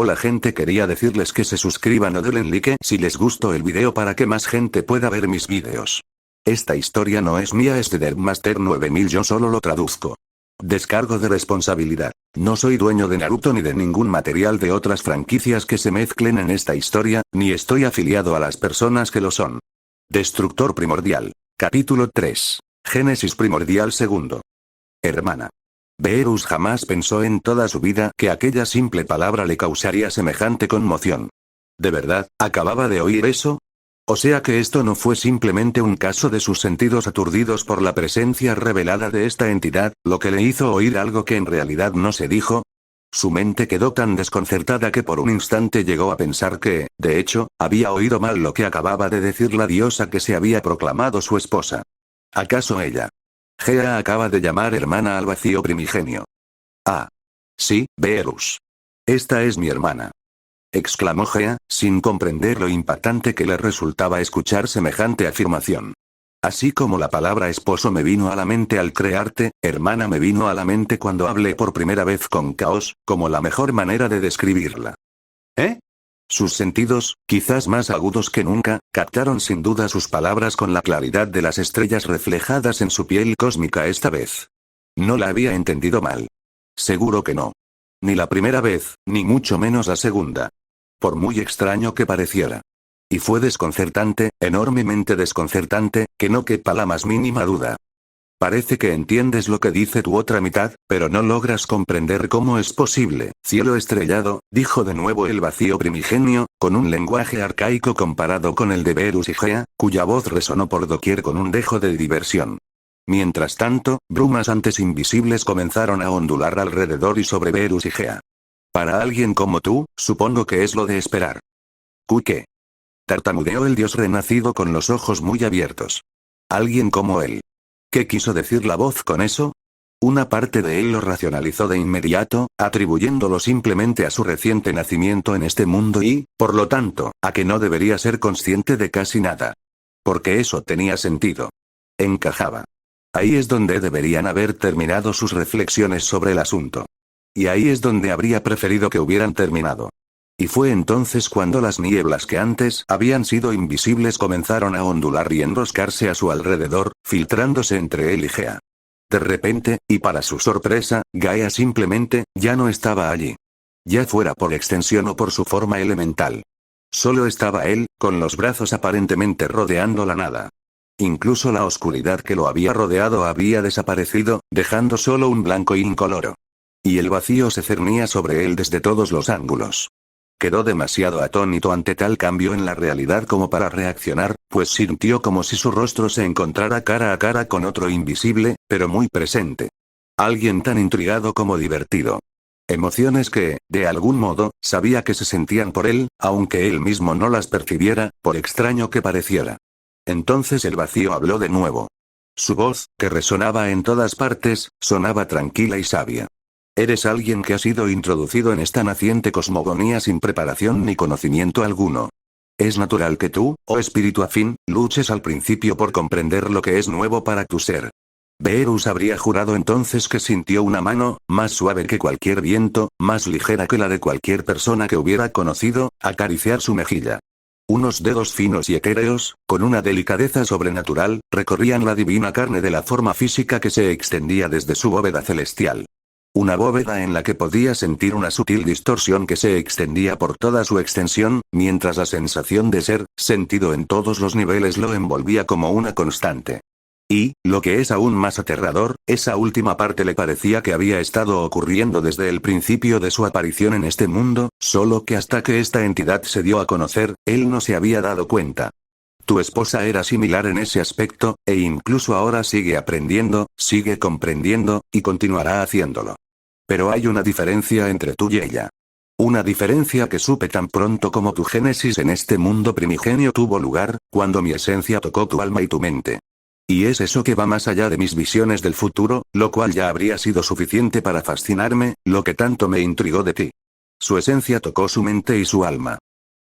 Hola gente, quería decirles que se suscriban o denle like si les gustó el video para que más gente pueda ver mis videos. Esta historia no es mía, es de Deadmaster 9000, yo solo lo traduzco. Descargo de responsabilidad. No soy dueño de Naruto ni de ningún material de otras franquicias que se mezclen en esta historia, ni estoy afiliado a las personas que lo son. Destructor Primordial. Capítulo 3. Génesis Primordial II. Hermana. Beerus jamás pensó en toda su vida que aquella simple palabra le causaría semejante conmoción. ¿De verdad, acababa de oír eso? O sea que esto no fue simplemente un caso de sus sentidos aturdidos por la presencia revelada de esta entidad, lo que le hizo oír algo que en realidad no se dijo. Su mente quedó tan desconcertada que por un instante llegó a pensar que, de hecho, había oído mal lo que acababa de decir la diosa que se había proclamado su esposa. ¿Acaso ella? Gea acaba de llamar hermana al vacío primigenio. Ah. Sí, Beerus. Esta es mi hermana. Exclamó Gea, sin comprender lo impactante que le resultaba escuchar semejante afirmación. Así como la palabra esposo me vino a la mente al crearte, hermana me vino a la mente cuando hablé por primera vez con Caos, como la mejor manera de describirla. ¿Eh? Sus sentidos, quizás más agudos que nunca, captaron sin duda sus palabras con la claridad de las estrellas reflejadas en su piel cósmica esta vez. No la había entendido mal. Seguro que no. Ni la primera vez, ni mucho menos la segunda. Por muy extraño que pareciera. Y fue desconcertante, enormemente desconcertante, que no quepa la más mínima duda. Parece que entiendes lo que dice tu otra mitad, pero no logras comprender cómo es posible. Cielo estrellado, dijo de nuevo el vacío primigenio, con un lenguaje arcaico comparado con el de Beerus y Gea, cuya voz resonó por doquier con un dejo de diversión. Mientras tanto, brumas antes invisibles comenzaron a ondular alrededor y sobre Beerus y Gea. Para alguien como tú, supongo que es lo de esperar. ¿Qué? Tartamudeó el dios renacido con los ojos muy abiertos. Alguien como él. ¿Qué quiso decir la voz con eso? Una parte de él lo racionalizó de inmediato, atribuyéndolo simplemente a su reciente nacimiento en este mundo y, por lo tanto, a que no debería ser consciente de casi nada. Porque eso tenía sentido. Encajaba. Ahí es donde deberían haber terminado sus reflexiones sobre el asunto. Y ahí es donde habría preferido que hubieran terminado. Y fue entonces cuando las nieblas que antes habían sido invisibles comenzaron a ondular y enroscarse a su alrededor, filtrándose entre él y Gea. De repente, y para su sorpresa, Gaia simplemente, ya no estaba allí. Ya fuera por extensión o por su forma elemental. Solo estaba él, con los brazos aparentemente rodeando la nada. Incluso la oscuridad que lo había rodeado había desaparecido, dejando solo un blanco incoloro. Y el vacío se cernía sobre él desde todos los ángulos. Quedó demasiado atónito ante tal cambio en la realidad como para reaccionar, pues sintió como si su rostro se encontrara cara a cara con otro invisible, pero muy presente. Alguien tan intrigado como divertido. Emociones que, de algún modo, sabía que se sentían por él, aunque él mismo no las percibiera, por extraño que pareciera. Entonces el vacío habló de nuevo. Su voz, que resonaba en todas partes, sonaba tranquila y sabia. Eres alguien que ha sido introducido en esta naciente cosmogonía sin preparación ni conocimiento alguno. Es natural que tú, oh espíritu afín, luches al principio por comprender lo que es nuevo para tu ser. Beerus habría jurado entonces que sintió una mano, más suave que cualquier viento, más ligera que la de cualquier persona que hubiera conocido, acariciar su mejilla. Unos dedos finos y etéreos, con una delicadeza sobrenatural, recorrían la divina carne de la forma física que se extendía desde su bóveda celestial. Una bóveda en la que podía sentir una sutil distorsión que se extendía por toda su extensión, mientras la sensación de ser, sentido en todos los niveles lo envolvía como una constante. Y, lo que es aún más aterrador, esa última parte le parecía que había estado ocurriendo desde el principio de su aparición en este mundo, solo que hasta que esta entidad se dio a conocer, él no se había dado cuenta. Tu esposa era similar en ese aspecto, e incluso ahora sigue aprendiendo, sigue comprendiendo, y continuará haciéndolo. Pero hay una diferencia entre tú y ella. Una diferencia que supe tan pronto como tu génesis en este mundo primigenio tuvo lugar, cuando mi esencia tocó tu alma y tu mente. Y es eso que va más allá de mis visiones del futuro, lo cual ya habría sido suficiente para fascinarme, lo que tanto me intrigó de ti. Su esencia tocó su mente y su alma.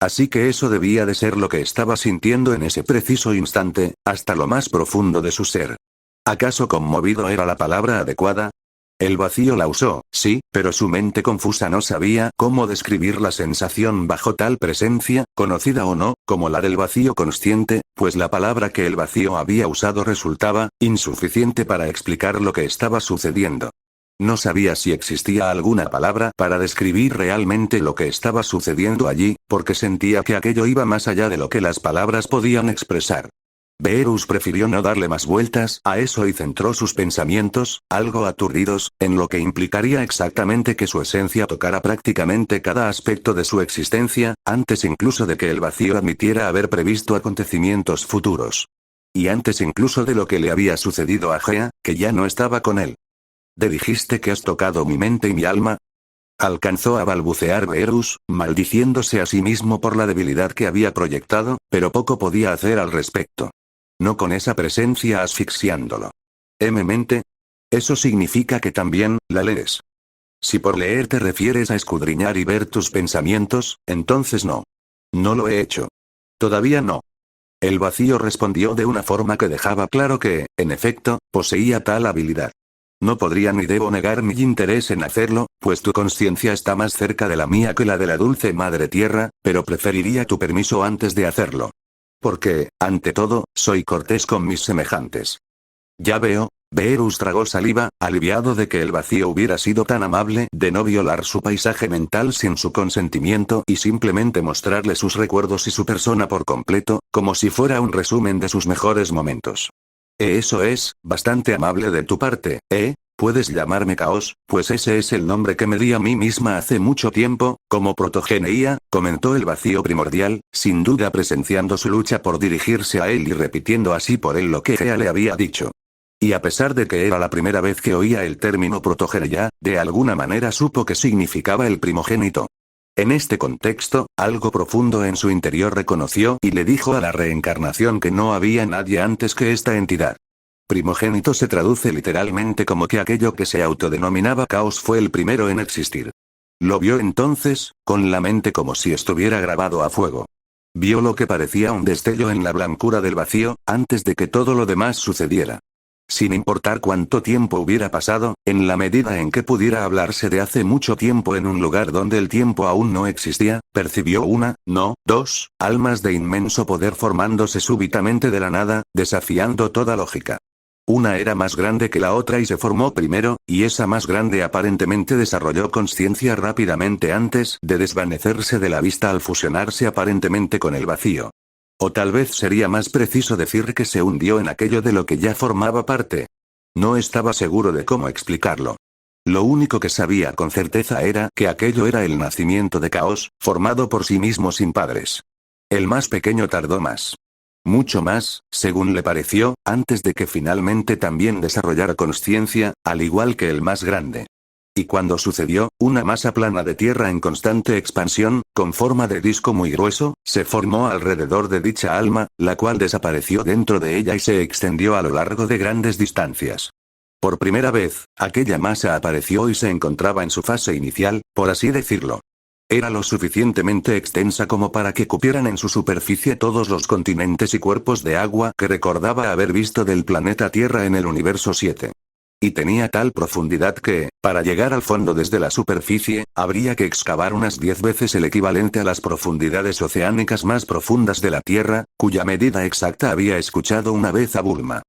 Así que eso debía de ser lo que estaba sintiendo en ese preciso instante, hasta lo más profundo de su ser. ¿Acaso conmovido era la palabra adecuada? El vacío la usó, sí, pero su mente confusa no sabía cómo describir la sensación bajo tal presencia, conocida o no, como la del vacío consciente, pues la palabra que el vacío había usado resultaba insuficiente para explicar lo que estaba sucediendo. No sabía si existía alguna palabra para describir realmente lo que estaba sucediendo allí, porque sentía que aquello iba más allá de lo que las palabras podían expresar. Beerus prefirió no darle más vueltas a eso y centró sus pensamientos, algo aturdidos, en lo que implicaría exactamente que su esencia tocara prácticamente cada aspecto de su existencia, antes incluso de que el vacío admitiera haber previsto acontecimientos futuros. Y antes incluso de lo que le había sucedido a Gea, que ya no estaba con él. ¿Dijiste que has tocado mi mente y mi alma? Alcanzó a balbucear Beerus, maldiciéndose a sí mismo por la debilidad que había proyectado, pero poco podía hacer al respecto. No con esa presencia asfixiándolo. ¿Mente? Eso significa que también la lees. Si por leer te refieres a escudriñar y ver tus pensamientos, entonces no. No lo he hecho. Todavía no. El vacío respondió de una forma que dejaba claro que, en efecto, poseía tal habilidad. No podría ni debo negar mi interés en hacerlo, pues tu conciencia está más cerca de la mía que la de la dulce Madre Tierra, pero preferiría tu permiso antes de hacerlo. Porque, ante todo, soy cortés con mis semejantes. Ya veo. Beerus tragó saliva, aliviado de que el vacío hubiera sido tan amable de no violar su paisaje mental sin su consentimiento y simplemente mostrarle sus recuerdos y su persona por completo, como si fuera un resumen de sus mejores momentos. Eso es, bastante amable de tu parte, ¿eh? Puedes llamarme Caos, pues ese es el nombre que me di a mí misma hace mucho tiempo, como protogeneía, comentó el vacío primordial, sin duda presenciando su lucha por dirigirse a él y repitiendo así por él lo que Gea le había dicho. Y a pesar de que era la primera vez que oía el término protogeneía, de alguna manera supo que significaba el primogénito. En este contexto, algo profundo en su interior reconoció y le dijo a la reencarnación que no había nadie antes que esta entidad. Primogénito se traduce literalmente como que aquello que se autodenominaba caos fue el primero en existir. Lo vio entonces, con la mente como si estuviera grabado a fuego. Vio lo que parecía un destello en la blancura del vacío, antes de que todo lo demás sucediera. Sin importar cuánto tiempo hubiera pasado, en la medida en que pudiera hablarse de hace mucho tiempo en un lugar donde el tiempo aún no existía, percibió una, no, dos, almas de inmenso poder formándose súbitamente de la nada, desafiando toda lógica. Una era más grande que la otra y se formó primero, y esa más grande aparentemente desarrolló conciencia rápidamente antes de desvanecerse de la vista al fusionarse aparentemente con el vacío. O tal vez sería más preciso decir que se hundió en aquello de lo que ya formaba parte. No estaba seguro de cómo explicarlo. Lo único que sabía con certeza era que aquello era el nacimiento de Caos, formado por sí mismo sin padres. El más pequeño tardó más. Mucho más, según le pareció, antes de que finalmente también desarrollara conciencia, al igual que el más grande. Y cuando sucedió, una masa plana de tierra en constante expansión, con forma de disco muy grueso, se formó alrededor de dicha alma, la cual desapareció dentro de ella y se extendió a lo largo de grandes distancias. Por primera vez, aquella masa apareció y se encontraba en su fase inicial, por así decirlo. Era lo suficientemente extensa como para que cupieran en su superficie todos los continentes y cuerpos de agua que recordaba haber visto del planeta Tierra en el universo 7. Y tenía tal profundidad que, para llegar al fondo desde la superficie, habría que excavar unas 10 veces el equivalente a las profundidades oceánicas más profundas de la Tierra, cuya medida exacta había escuchado una vez a Bulma.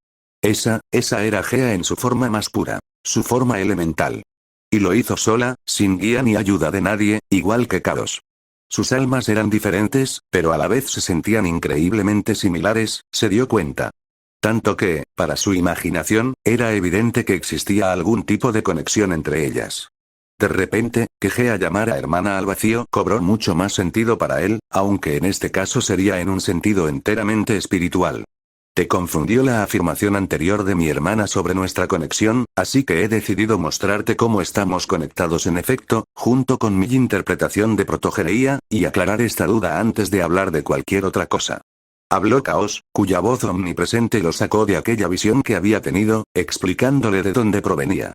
Esa era Gea en su forma más pura, su forma elemental. Y lo hizo sola, sin guía ni ayuda de nadie, igual que Caos. Sus almas eran diferentes, pero a la vez se sentían increíblemente similares, se dio cuenta. Tanto que, para su imaginación, era evidente que existía algún tipo de conexión entre ellas. De repente, que Gea llamara hermana al vacío cobró mucho más sentido para él, aunque en este caso sería en un sentido enteramente espiritual. Te confundió la afirmación anterior de mi hermana sobre nuestra conexión, así que he decidido mostrarte cómo estamos conectados en efecto, junto con mi interpretación de protogeneía, y aclarar esta duda antes de hablar de cualquier otra cosa. Habló Caos, cuya voz omnipresente lo sacó de aquella visión que había tenido, explicándole de dónde provenía.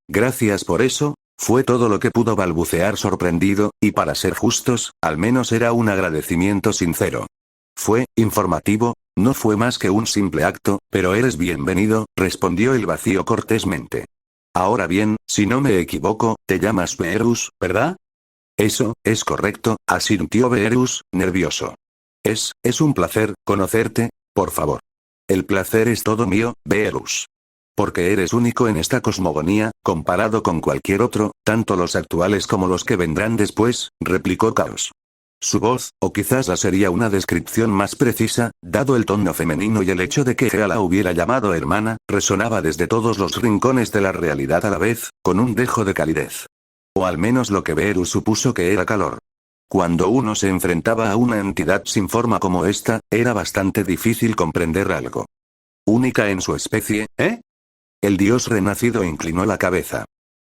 Gracias por eso, fue todo lo que pudo balbucear sorprendido, y para ser justos, al menos era un agradecimiento sincero. Fue informativo, no fue más que un simple acto, pero eres bienvenido, respondió el vacío cortésmente. Ahora bien, si no me equivoco, te llamas Beerus, ¿verdad? Eso, es correcto, asintió Beerus, nervioso. Es un placer, conocerte, por favor. El placer es todo mío, Beerus. Porque eres único en esta cosmogonía, comparado con cualquier otro, tanto los actuales como los que vendrán después, replicó Chaos. Su voz, o quizás la sería una descripción más precisa, dado el tono femenino y el hecho de que Gea la hubiera llamado hermana, resonaba desde todos los rincones de la realidad a la vez, con un dejo de calidez. O al menos lo que Beerus supuso que era calor. Cuando uno se enfrentaba a una entidad sin forma como esta, era bastante difícil comprender algo. Única en su especie, ¿eh? El dios renacido inclinó la cabeza.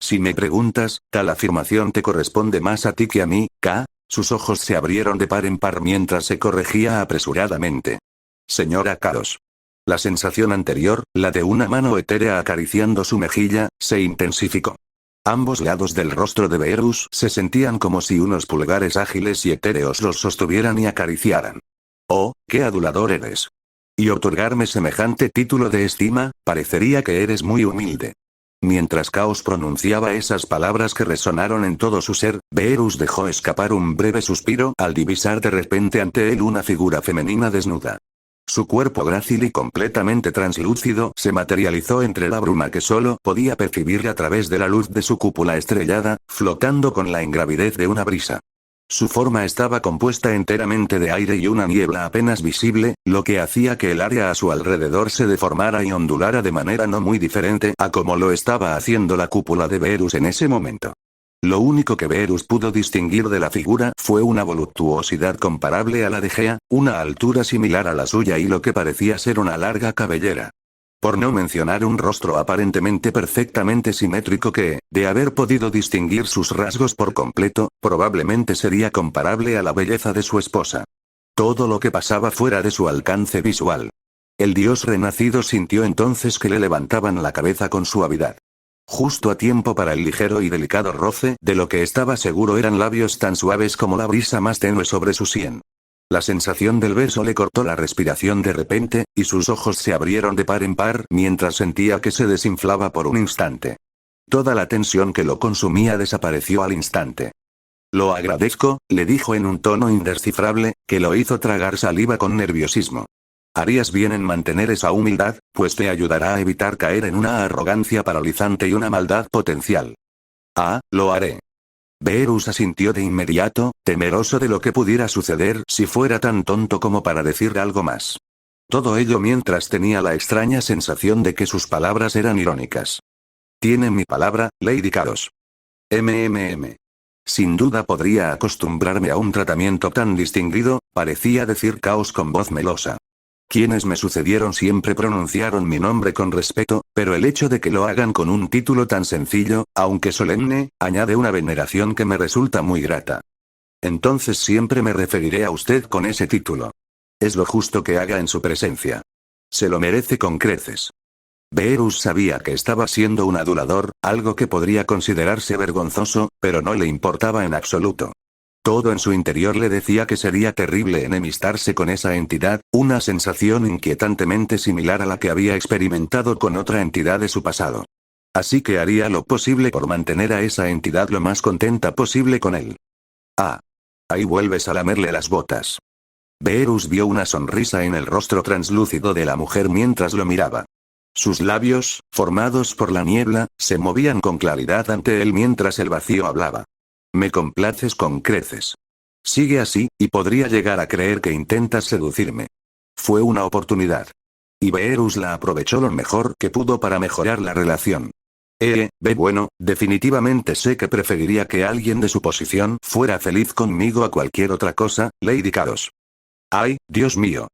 Si me preguntas, tal afirmación te corresponde más a ti que a mí, K. Sus ojos se abrieron de par en par mientras se corregía apresuradamente. Señora Chaos. La sensación anterior, la de una mano etérea acariciando su mejilla, se intensificó. Ambos lados del rostro de Beerus se sentían como si unos pulgares ágiles y etéreos los sostuvieran y acariciaran. Oh, qué adulador eres. Y otorgarme semejante título de estima, parecería que eres muy humilde. Mientras Chaos pronunciaba esas palabras que resonaron en todo su ser, Beerus dejó escapar un breve suspiro al divisar de repente ante él una figura femenina desnuda. Su cuerpo grácil y completamente translúcido se materializó entre la bruma que solo podía percibir a través de la luz de su cúpula estrellada, flotando con la ingravidez de una brisa. Su forma estaba compuesta enteramente de aire y una niebla apenas visible, lo que hacía que el área a su alrededor se deformara y ondulara de manera no muy diferente a como lo estaba haciendo la cúpula de Beerus en ese momento. Lo único que Beerus pudo distinguir de la figura fue una voluptuosidad comparable a la de Gea, una altura similar a la suya y lo que parecía ser una larga cabellera. Por no mencionar un rostro aparentemente perfectamente simétrico que, de haber podido distinguir sus rasgos por completo, probablemente sería comparable a la belleza de su esposa. Todo lo que pasaba fuera de su alcance visual. El dios renacido sintió entonces que le levantaban la cabeza con suavidad. Justo a tiempo para el ligero y delicado roce de lo que estaba seguro eran labios tan suaves como la brisa más tenue sobre su sien. La sensación del beso le cortó la respiración de repente, y sus ojos se abrieron de par en par mientras sentía que se desinflaba por un instante. Toda la tensión que lo consumía desapareció al instante. Lo agradezco, le dijo en un tono indescifrable, que lo hizo tragar saliva con nerviosismo. Harías bien en mantener esa humildad, pues te ayudará a evitar caer en una arrogancia paralizante y una maldad potencial. Ah, lo haré. Beerus asintió de inmediato, temeroso de lo que pudiera suceder si fuera tan tonto como para decir algo más. Todo ello mientras tenía la extraña sensación de que sus palabras eran irónicas. Tiene mi palabra, Lady Chaos. Sin duda podría acostumbrarme a un tratamiento tan distinguido, parecía decir Chaos con voz melosa. Quienes me sucedieron siempre pronunciaron mi nombre con respeto, pero el hecho de que lo hagan con un título tan sencillo, aunque solemne, añade una veneración que me resulta muy grata. Entonces siempre me referiré a usted con ese título. Es lo justo que haga en su presencia. Se lo merece con creces. Beerus sabía que estaba siendo un adulador, algo que podría considerarse vergonzoso, pero no le importaba en absoluto. Todo en su interior le decía que sería terrible enemistarse con esa entidad, una sensación inquietantemente similar a la que había experimentado con otra entidad de su pasado. Así que haría lo posible por mantener a esa entidad lo más contenta posible con él. Ah. Ahí vuelves a lamerle las botas. Beerus vio una sonrisa en el rostro translúcido de la mujer mientras lo miraba. Sus labios, formados por la niebla, se movían con claridad ante él mientras el vacío hablaba. Me complaces con creces. Sigue así, y podría llegar a creer que intentas seducirme. Fue una oportunidad. Y Beerus la aprovechó lo mejor que pudo para mejorar la relación. Bueno, definitivamente sé que preferiría que alguien de su posición fuera feliz conmigo a cualquier otra cosa, Lady Chaos. ¡Ay, Dios mío!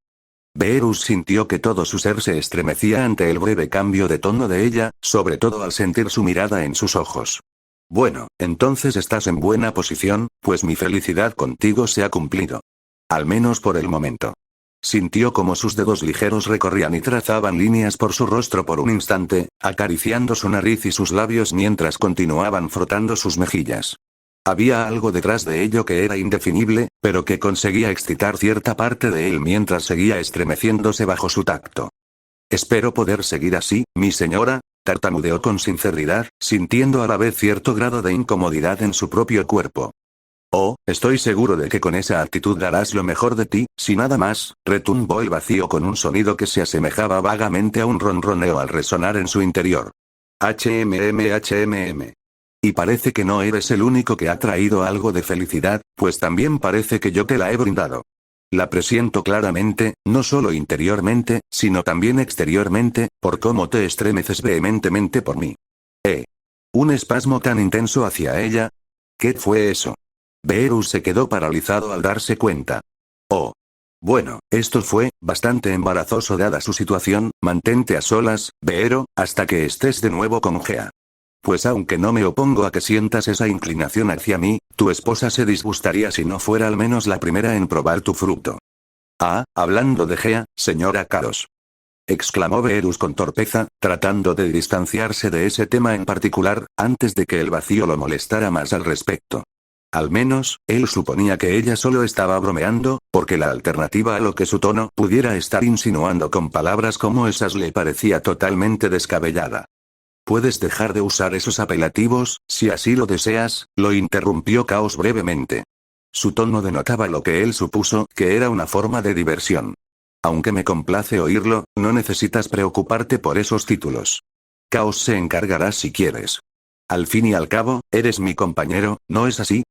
Beerus sintió que todo su ser se estremecía ante el breve cambio de tono de ella, sobre todo al sentir su mirada en sus ojos. Bueno, entonces estás en buena posición, pues mi felicidad contigo se ha cumplido. Al menos por el momento. Sintió como sus dedos ligeros recorrían y trazaban líneas por su rostro por un instante, acariciando su nariz y sus labios mientras continuaban frotando sus mejillas. Había algo detrás de ello que era indefinible, pero que conseguía excitar cierta parte de él mientras seguía estremeciéndose bajo su tacto. Espero poder seguir así, mi señora. tartamudeó con sinceridad, sintiendo a la vez cierto grado de incomodidad en su propio cuerpo. Oh, estoy seguro de que con esa actitud darás lo mejor de ti, si nada más, retumbó el vacío con un sonido que se asemejaba vagamente a un ronroneo al resonar en su interior. HMM. Y parece que no eres el único que ha traído algo de felicidad, pues también parece que yo te la he brindado. La presiento claramente, no solo interiormente, sino también exteriormente, por cómo te estremeces vehementemente por mí. Un espasmo tan intenso hacia ella. ¿Qué fue eso? Beerus se quedó paralizado al darse cuenta. Oh. Bueno, esto fue bastante embarazoso dada su situación. Mantente a solas, Beero, hasta que estés de nuevo con Gea. Pues aunque no me opongo a que sientas esa inclinación hacia mí, tu esposa se disgustaría si no fuera al menos la primera en probar tu fruto. Ah, hablando de Gea, señora Chaos. Exclamó Beerus con torpeza, tratando de distanciarse de ese tema en particular, antes de que el vacío lo molestara más al respecto. Al menos, él suponía que ella solo estaba bromeando, porque la alternativa a lo que su tono pudiera estar insinuando con palabras como esas le parecía totalmente descabellada. Puedes dejar de usar esos apelativos, si así lo deseas, lo interrumpió Chaos brevemente. Su tono denotaba lo que él supuso que era una forma de diversión. Aunque me complace oírlo, no necesitas preocuparte por esos títulos. Chaos se encargará si quieres. Al fin y al cabo, eres mi compañero, ¿no es así?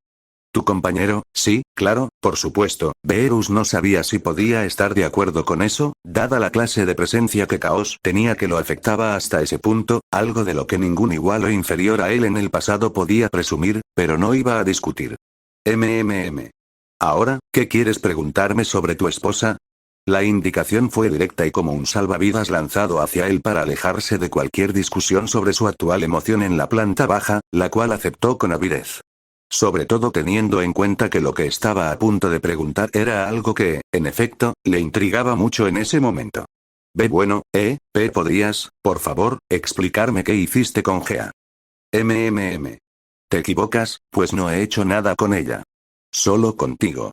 ¿Tu compañero? Sí, claro, por supuesto. Beerus no sabía si podía estar de acuerdo con eso, dada la clase de presencia que Chaos tenía que lo afectaba hasta ese punto, algo de lo que ningún igual o inferior a él en el pasado podía presumir, pero no iba a discutir. Ahora, ¿qué quieres preguntarme sobre tu esposa? La indicación fue directa y como un salvavidas lanzado hacia él para alejarse de cualquier discusión sobre su actual emoción en la planta baja, la cual aceptó con avidez. Sobre todo teniendo en cuenta que lo que estaba a punto de preguntar era algo que, en efecto, le intrigaba mucho en ese momento. Bueno, ¿podrías, por favor, explicarme qué hiciste con Gea? Te equivocas, pues no he hecho nada con ella. Solo contigo.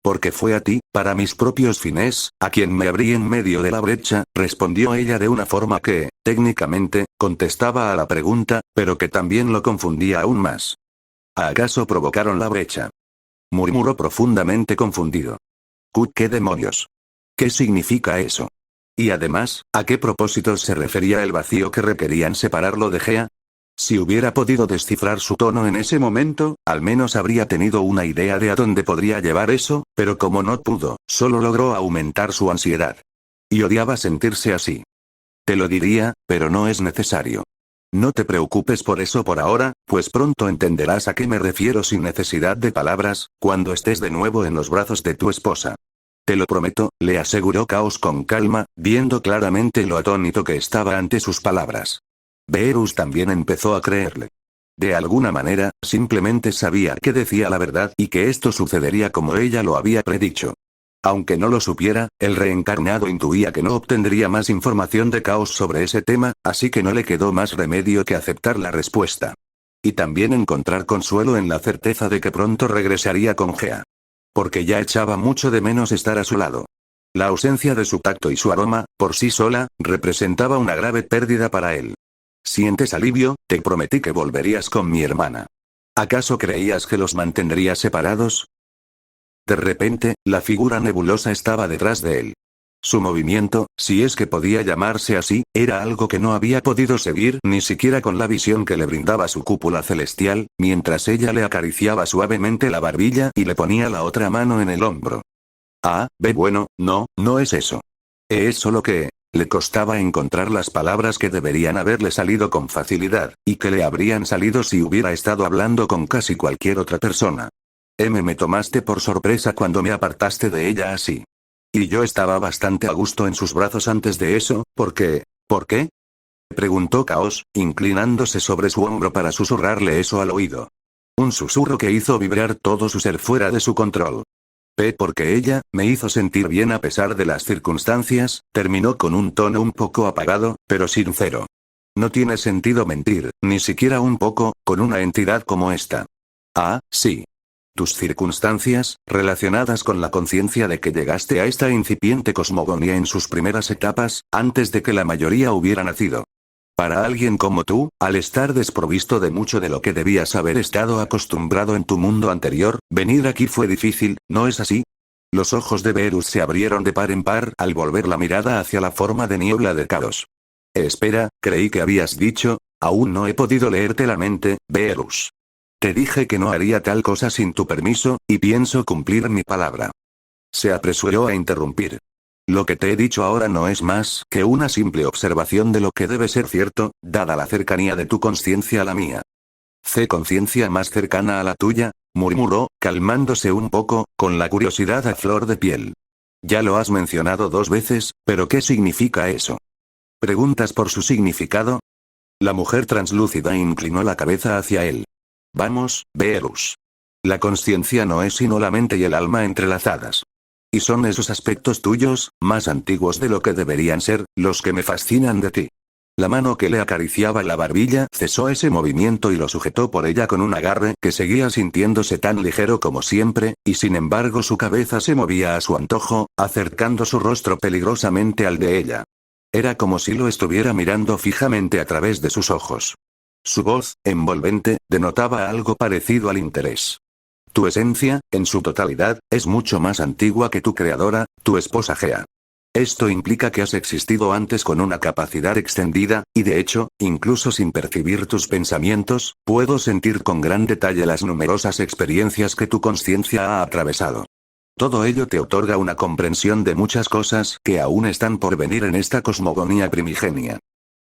Porque fue a ti, para mis propios fines, a quien me abrí en medio de la brecha, respondió ella de una forma que, técnicamente, contestaba a la pregunta, pero que también lo confundía aún más. ¿Acaso provocaron la brecha? Murmuró profundamente confundido. ¿Qué demonios? ¿Qué significa eso? Y además, ¿a qué propósitos se refería el vacío que requerían separarlo de Gea? Si hubiera podido descifrar su tono en ese momento, al menos habría tenido una idea de a dónde podría llevar eso, pero como no pudo, solo logró aumentar su ansiedad. Y odiaba sentirse así. Te lo diría, pero no es necesario. No te preocupes por eso por ahora, pues pronto entenderás a qué me refiero sin necesidad de palabras, cuando estés de nuevo en los brazos de tu esposa. Te lo prometo, le aseguró Chaos con calma, viendo claramente lo atónito que estaba ante sus palabras. Beerus también empezó a creerle. De alguna manera, simplemente sabía que decía la verdad y que esto sucedería como ella lo había predicho. Aunque no lo supiera, el reencarnado intuía que no obtendría más información de Chaos sobre ese tema, así que no le quedó más remedio que aceptar la respuesta. Y también encontrar consuelo en la certeza de que pronto regresaría con Gea. Porque ya echaba mucho de menos estar a su lado. La ausencia de su tacto y su aroma, por sí sola, representaba una grave pérdida para él. ¿Sientes alivio? Te prometí que volverías con mi hermana. ¿Acaso creías que los mantendría separados? De repente, la figura nebulosa estaba detrás de él. Su movimiento, si es que podía llamarse así, era algo que no había podido seguir ni siquiera con la visión que le brindaba su cúpula celestial, mientras ella le acariciaba suavemente la barbilla y le ponía la otra mano en el hombro. Bueno, no es eso. Es solo que... Le costaba encontrar las palabras que deberían haberle salido con facilidad, y que le habrían salido si hubiera estado hablando con casi cualquier otra persona. Me tomaste por sorpresa cuando me apartaste de ella así. Y yo estaba bastante a gusto en sus brazos antes de eso, ¿por qué? Preguntó Chaos, inclinándose sobre su hombro para susurrarle eso al oído. Un susurro que hizo vibrar todo su ser fuera de su control. Porque ella, me hizo sentir bien a pesar de las circunstancias, terminó con un tono un poco apagado, pero sincero. No tiene sentido mentir, ni siquiera un poco, con una entidad como esta. Sí. Tus circunstancias, relacionadas con la conciencia de que llegaste a esta incipiente cosmogonía en sus primeras etapas, antes de que la mayoría hubiera nacido. Para alguien como tú, al estar desprovisto de mucho de lo que debías haber estado acostumbrado en tu mundo anterior, venir aquí fue difícil, ¿no es así? Los ojos de Beerus se abrieron de par en par al volver la mirada hacia la forma de niebla de caos. Espera, creí que habías dicho, aún no he podido leerte la mente, Beerus. Te dije que no haría tal cosa sin tu permiso, y pienso cumplir mi palabra. Se apresuró a interrumpir. Lo que te he dicho ahora no es más que una simple observación de lo que debe ser cierto, dada la cercanía de tu conciencia a la mía. ¿Conciencia más cercana a la tuya?, murmuró, calmándose un poco, con la curiosidad a flor de piel. Ya lo has mencionado 2 veces, pero ¿qué significa eso? ¿Preguntas por su significado? La mujer translúcida inclinó la cabeza hacia él. Vamos, Beerus. La conciencia no es sino la mente y el alma entrelazadas. Y son esos aspectos tuyos, más antiguos de lo que deberían ser, los que me fascinan de ti. La mano que le acariciaba la barbilla cesó ese movimiento y lo sujetó por ella con un agarre que seguía sintiéndose tan ligero como siempre, y sin embargo su cabeza se movía a su antojo, acercando su rostro peligrosamente al de ella. Era como si lo estuviera mirando fijamente a través de sus ojos. Su voz, envolvente, denotaba algo parecido al interés. Tu esencia, en su totalidad, es mucho más antigua que tu creadora, tu esposa Gea. Esto implica que has existido antes con una capacidad extendida, y de hecho, incluso sin percibir tus pensamientos, puedo sentir con gran detalle las numerosas experiencias que tu conciencia ha atravesado. Todo ello te otorga una comprensión de muchas cosas que aún están por venir en esta cosmogonía primigenia.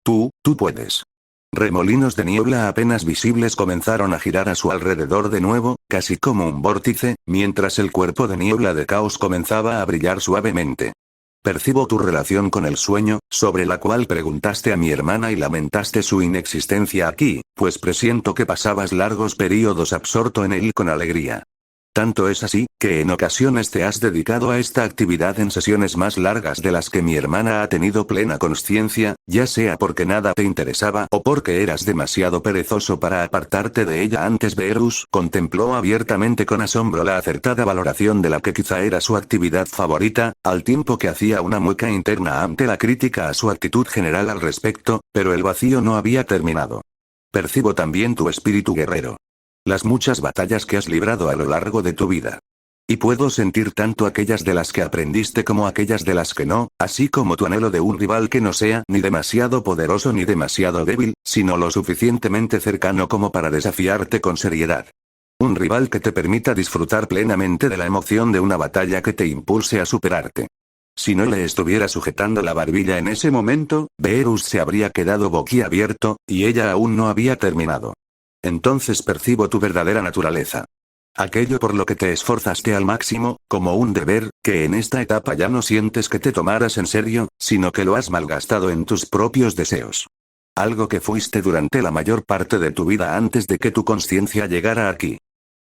Tú puedes. Remolinos de niebla apenas visibles comenzaron a girar a su alrededor de nuevo, casi como un vórtice, mientras el cuerpo de niebla de caos comenzaba a brillar suavemente. Percibo tu relación con el sueño, sobre la cual preguntaste a mi hermana y lamentaste su inexistencia aquí, pues presiento que pasabas largos períodos absorto en él con alegría. Tanto es así, que en ocasiones te has dedicado a esta actividad en sesiones más largas de las que mi hermana ha tenido plena consciencia, ya sea porque nada te interesaba o porque eras demasiado perezoso para apartarte de ella antes. Beerus contempló abiertamente con asombro la acertada valoración de la que quizá era su actividad favorita, al tiempo que hacía una mueca interna ante la crítica a su actitud general al respecto, pero el vacío no había terminado. Percibo también tu espíritu guerrero. Las muchas batallas que has librado a lo largo de tu vida. Y puedo sentir tanto aquellas de las que aprendiste como aquellas de las que no, así como tu anhelo de un rival que no sea ni demasiado poderoso ni demasiado débil, sino lo suficientemente cercano como para desafiarte con seriedad. Un rival que te permita disfrutar plenamente de la emoción de una batalla que te impulse a superarte. Si no le estuviera sujetando la barbilla en ese momento, Beerus se habría quedado boquiabierto, y ella aún no había terminado. Entonces percibo tu verdadera naturaleza. Aquello por lo que te esforzaste al máximo, como un deber, que en esta etapa ya no sientes que te tomaras en serio, sino que lo has malgastado en tus propios deseos. Algo que fuiste durante la mayor parte de tu vida antes de que tu conciencia llegara aquí.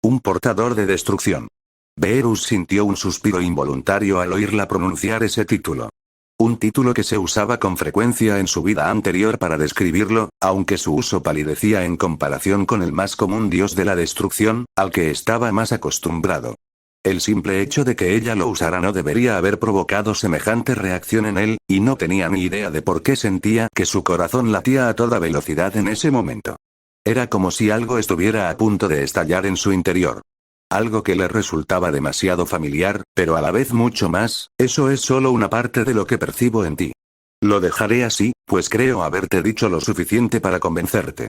Un portador de destrucción. Beerus sintió un suspiro involuntario al oírla pronunciar ese título. Un título que se usaba con frecuencia en su vida anterior para describirlo, aunque su uso palidecía en comparación con el más común dios de la destrucción, al que estaba más acostumbrado. El simple hecho de que ella lo usara no debería haber provocado semejante reacción en él, y no tenía ni idea de por qué sentía que su corazón latía a toda velocidad en ese momento. Era como si algo estuviera a punto de estallar en su interior. Algo que le resultaba demasiado familiar, pero a la vez mucho más, eso es solo una parte de lo que percibo en ti. Lo dejaré así, pues creo haberte dicho lo suficiente para convencerte.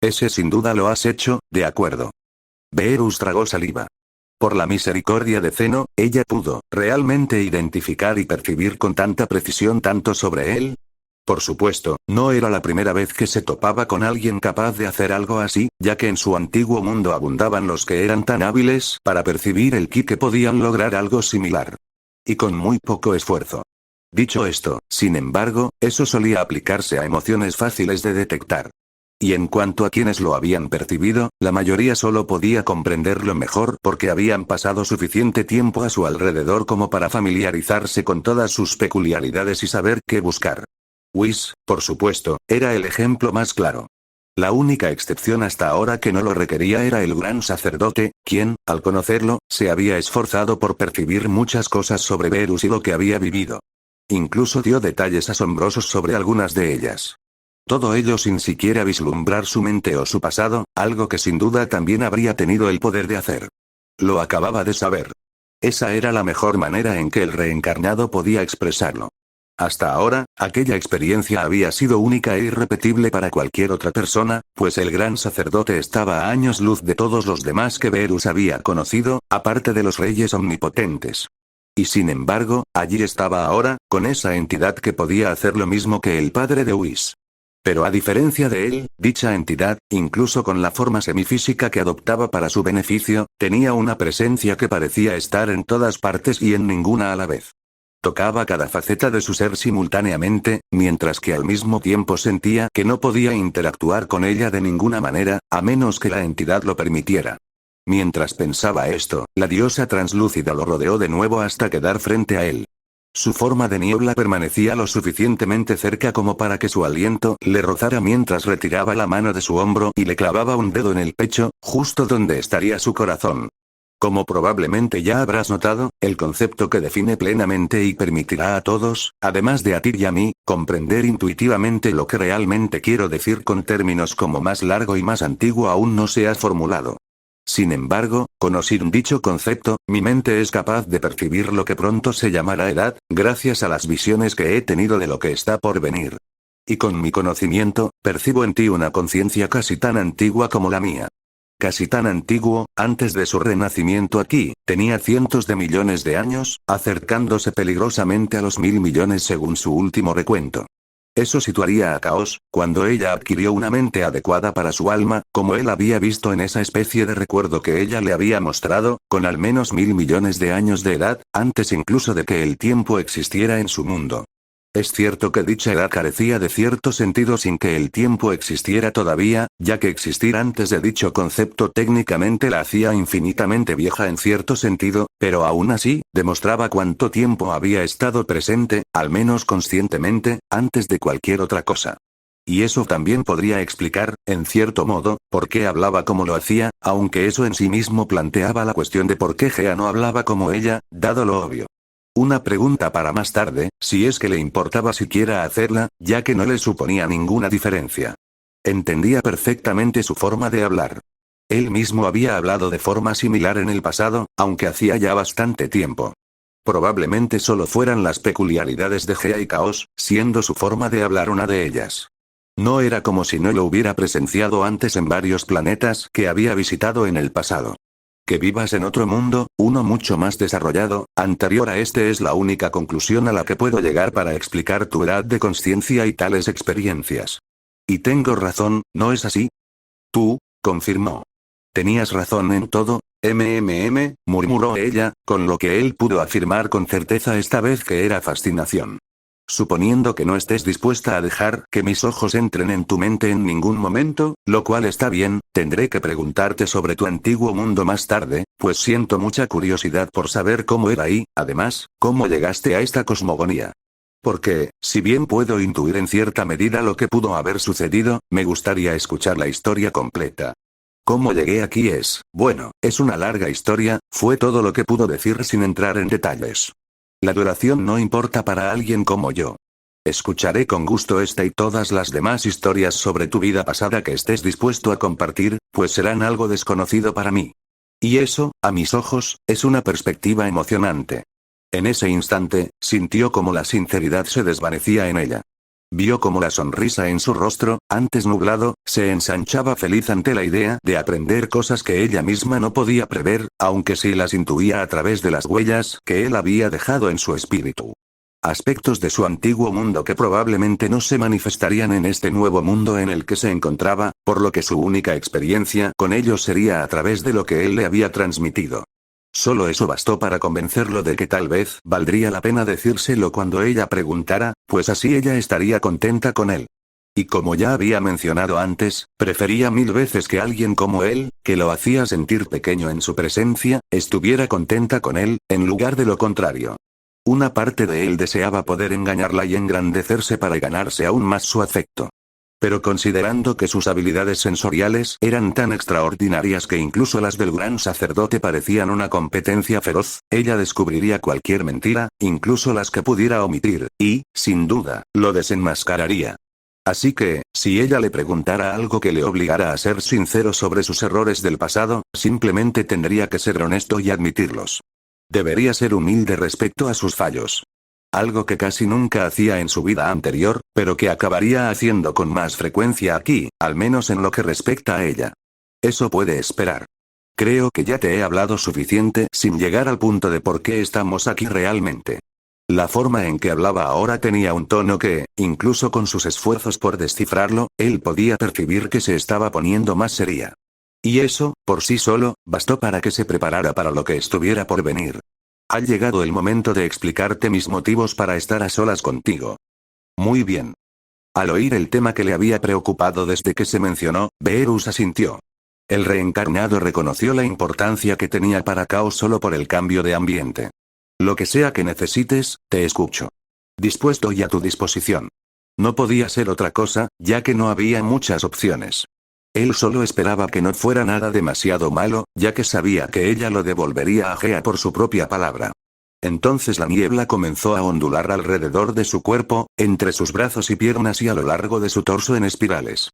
Ese sin duda lo has hecho, de acuerdo. Beerus tragó saliva. Por la misericordia de Zeno, ella pudo, realmente identificar y percibir con tanta precisión tanto sobre él. Por supuesto, no era la primera vez que se topaba con alguien capaz de hacer algo así, ya que en su antiguo mundo abundaban los que eran tan hábiles para percibir el ki que podían lograr algo similar. Y con muy poco esfuerzo. Dicho esto, sin embargo, eso solía aplicarse a emociones fáciles de detectar. Y en cuanto a quienes lo habían percibido, la mayoría solo podía comprenderlo mejor porque habían pasado suficiente tiempo a su alrededor como para familiarizarse con todas sus peculiaridades y saber qué buscar. Whis, por supuesto, era el ejemplo más claro. La única excepción hasta ahora que no lo requería era el gran sacerdote, quien, al conocerlo, se había esforzado por percibir muchas cosas sobre Beerus y lo que había vivido. Incluso dio detalles asombrosos sobre algunas de ellas. Todo ello sin siquiera vislumbrar su mente o su pasado, algo que sin duda también habría tenido el poder de hacer. Lo acababa de saber. Esa era la mejor manera en que el reencarnado podía expresarlo. Hasta ahora, aquella experiencia había sido única e irrepetible para cualquier otra persona, pues el gran sacerdote estaba a años luz de todos los demás que Verus había conocido, aparte de los reyes omnipotentes. Y sin embargo, allí estaba ahora, con esa entidad que podía hacer lo mismo que el padre de Whis. Pero a diferencia de él, dicha entidad, incluso con la forma semifísica que adoptaba para su beneficio, tenía una presencia que parecía estar en todas partes y en ninguna a la vez. Tocaba cada faceta de su ser simultáneamente, mientras que al mismo tiempo sentía que no podía interactuar con ella de ninguna manera, a menos que la entidad lo permitiera. Mientras pensaba esto, la diosa translúcida lo rodeó de nuevo hasta quedar frente a él. Su forma de niebla permanecía lo suficientemente cerca como para que su aliento le rozara mientras retiraba la mano de su hombro y le clavaba un dedo en el pecho, justo donde estaría su corazón. Como probablemente ya habrás notado, el concepto que define plenamente y permitirá a todos, además de a ti y a mí, comprender intuitivamente lo que realmente quiero decir con términos como más largo y más antiguo aún no se ha formulado. Sin embargo, conocido dicho concepto, mi mente es capaz de percibir lo que pronto se llamará edad, gracias a las visiones que he tenido de lo que está por venir. Y con mi conocimiento, percibo en ti una conciencia casi tan antigua como la mía. Casi tan antiguo, antes de su renacimiento aquí, tenía cientos de millones de años, acercándose peligrosamente a los 1000 millones según su último recuento. Eso situaría a Caos, cuando ella adquirió una mente adecuada para su alma, como él había visto en esa especie de recuerdo que ella le había mostrado, con al menos 1000 millones de años de edad, antes incluso de que el tiempo existiera en su mundo. Es cierto que dicha edad carecía de cierto sentido sin que el tiempo existiera todavía, ya que existir antes de dicho concepto técnicamente la hacía infinitamente vieja en cierto sentido, pero aún así, demostraba cuánto tiempo había estado presente, al menos conscientemente, antes de cualquier otra cosa. Y eso también podría explicar, en cierto modo, por qué hablaba como lo hacía, aunque eso en sí mismo planteaba la cuestión de por qué Gea no hablaba como ella, dado lo obvio. Una pregunta para más tarde, si es que le importaba siquiera hacerla, ya que no le suponía ninguna diferencia. Entendía perfectamente su forma de hablar. Él mismo había hablado de forma similar en el pasado, aunque hacía ya bastante tiempo. Probablemente solo fueran las peculiaridades de Gea y Caos, siendo su forma de hablar una de ellas. No era como si no lo hubiera presenciado antes en varios planetas que había visitado en el pasado. Que vivas en otro mundo, uno mucho más desarrollado, anterior a este es la única conclusión a la que puedo llegar para explicar tu edad de conciencia y tales experiencias. Y tengo razón, ¿no es así? Tú, confirmó. Tenías razón en todo, murmuró ella, con lo que él pudo afirmar con certeza esta vez que era fascinación. Suponiendo que no estés dispuesta a dejar que mis ojos entren en tu mente en ningún momento, lo cual está bien, tendré que preguntarte sobre tu antiguo mundo más tarde, pues siento mucha curiosidad por saber cómo era y, además, cómo llegaste a esta cosmogonía. Porque, si bien puedo intuir en cierta medida lo que pudo haber sucedido, me gustaría escuchar la historia completa. Cómo llegué aquí es una larga historia, fue todo lo que pudo decir sin entrar en detalles. La duración no importa para alguien como yo. Escucharé con gusto esta y todas las demás historias sobre tu vida pasada que estés dispuesto a compartir, pues serán algo desconocido para mí. Y eso, a mis ojos, es una perspectiva emocionante. En ese instante, sintió como la sinceridad se desvanecía en ella. Vio como la sonrisa en su rostro, antes nublado, se ensanchaba feliz ante la idea de aprender cosas que ella misma no podía prever, aunque sí las intuía a través de las huellas que él había dejado en su espíritu. Aspectos de su antiguo mundo que probablemente no se manifestarían en este nuevo mundo en el que se encontraba, por lo que su única experiencia con ellos sería a través de lo que él le había transmitido. Solo eso bastó para convencerlo de que tal vez valdría la pena decírselo cuando ella preguntara, pues así ella estaría contenta con él. Y como ya había mencionado antes, prefería 1000 veces que alguien como él, que lo hacía sentir pequeño en su presencia, estuviera contenta con él, en lugar de lo contrario. Una parte de él deseaba poder engañarla y engrandecerse para ganarse aún más su afecto. Pero considerando que sus habilidades sensoriales eran tan extraordinarias que incluso las del gran sacerdote parecían una competencia feroz, ella descubriría cualquier mentira, incluso las que pudiera omitir, y, sin duda, lo desenmascararía. Así que, si ella le preguntara algo que le obligara a ser sincero sobre sus errores del pasado, simplemente tendría que ser honesto y admitirlos. Debería ser humilde respecto a sus fallos. Algo que casi nunca hacía en su vida anterior, pero que acabaría haciendo con más frecuencia aquí, al menos en lo que respecta a ella. Eso puede esperar. Creo que ya te he hablado suficiente sin llegar al punto de por qué estamos aquí realmente. La forma en que hablaba ahora tenía un tono que, incluso con sus esfuerzos por descifrarlo, él podía percibir que se estaba poniendo más seria. Y eso, por sí solo, bastó para que se preparara para lo que estuviera por venir. Ha llegado el momento de explicarte mis motivos para estar a solas contigo. Muy bien. Al oír el tema que le había preocupado desde que se mencionó, Beerus asintió. El reencarnado reconoció la importancia que tenía para Caos solo por el cambio de ambiente. Lo que sea que necesites, te escucho. Dispuesto y a tu disposición. No podía ser otra cosa, ya que no había muchas opciones. Él solo esperaba que no fuera nada demasiado malo, ya que sabía que ella lo devolvería a Gea por su propia palabra. Entonces la niebla comenzó a ondular alrededor de su cuerpo, entre sus brazos y piernas y a lo largo de su torso en espirales.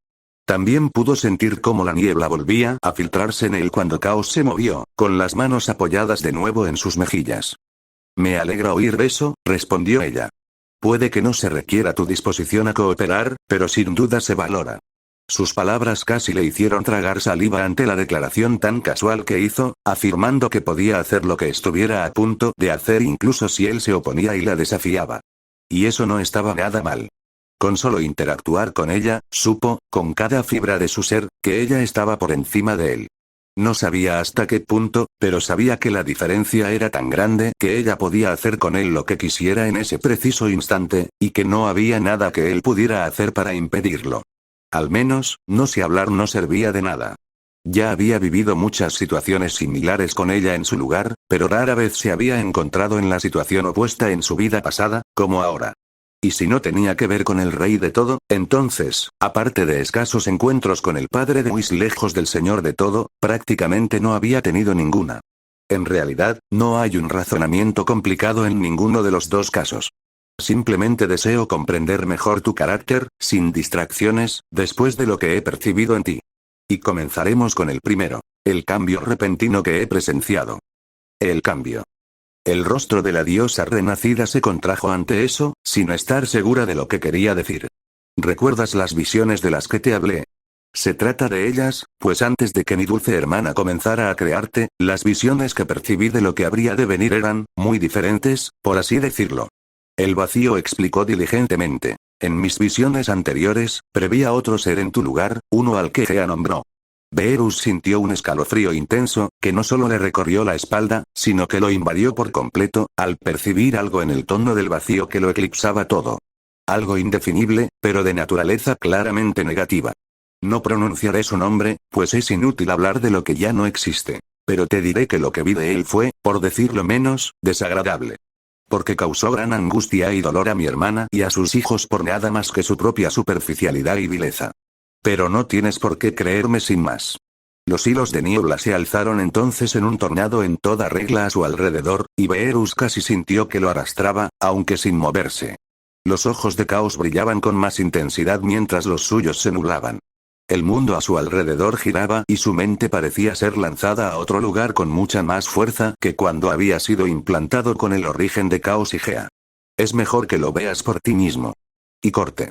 También pudo sentir cómo la niebla volvía a filtrarse en él cuando Caos se movió, con las manos apoyadas de nuevo en sus mejillas. Me alegra oír eso, respondió ella. Puede que no se requiera tu disposición a cooperar, pero sin duda se valora. Sus palabras casi le hicieron tragar saliva ante la declaración tan casual que hizo, afirmando que podía hacer lo que estuviera a punto de hacer incluso si él se oponía y la desafiaba. Y eso no estaba nada mal. Con solo interactuar con ella, supo, con cada fibra de su ser, que ella estaba por encima de él. No sabía hasta qué punto, pero sabía que la diferencia era tan grande que ella podía hacer con él lo que quisiera en ese preciso instante, y que no había nada que él pudiera hacer para impedirlo. Al menos, no si hablar no servía de nada. Ya había vivido muchas situaciones similares con ella en su lugar, pero rara vez se había encontrado en la situación opuesta en su vida pasada, como ahora. Y si no tenía que ver con el rey de todo, entonces, aparte de escasos encuentros con el padre de Whis lejos del señor de todo, prácticamente no había tenido ninguna. En realidad, no hay un razonamiento complicado en ninguno de los dos casos. Simplemente deseo comprender mejor tu carácter, sin distracciones, después de lo que he percibido en ti. Y comenzaremos con el primero, el cambio repentino que he presenciado. El cambio. El rostro de la diosa renacida se contrajo ante eso, sin estar segura de lo que quería decir. ¿Recuerdas las visiones de las que te hablé? Se trata de ellas, pues antes de que mi dulce hermana comenzara a crearte, las visiones que percibí de lo que habría de venir eran, muy diferentes, por así decirlo. El vacío explicó diligentemente. En mis visiones anteriores, preví a otro ser en tu lugar, uno al que Gea nombró. Beerus sintió un escalofrío intenso, que no solo le recorrió la espalda, sino que lo invadió por completo, al percibir algo en el tono del vacío que lo eclipsaba todo. Algo indefinible, pero de naturaleza claramente negativa. No pronunciaré su nombre, pues es inútil hablar de lo que ya no existe. Pero te diré que lo que vi de él fue, por decirlo menos, desagradable. Porque causó gran angustia y dolor a mi hermana y a sus hijos por nada más que su propia superficialidad y vileza. Pero no tienes por qué creerme sin más. Los hilos de niebla se alzaron entonces en un tornado en toda regla a su alrededor, y Beerus casi sintió que lo arrastraba, aunque sin moverse. Los ojos de Caos brillaban con más intensidad mientras los suyos se nublaban. El mundo a su alrededor giraba y su mente parecía ser lanzada a otro lugar con mucha más fuerza que cuando había sido implantado con el origen de Caos y Gea. Es mejor que lo veas por ti mismo. Y corte.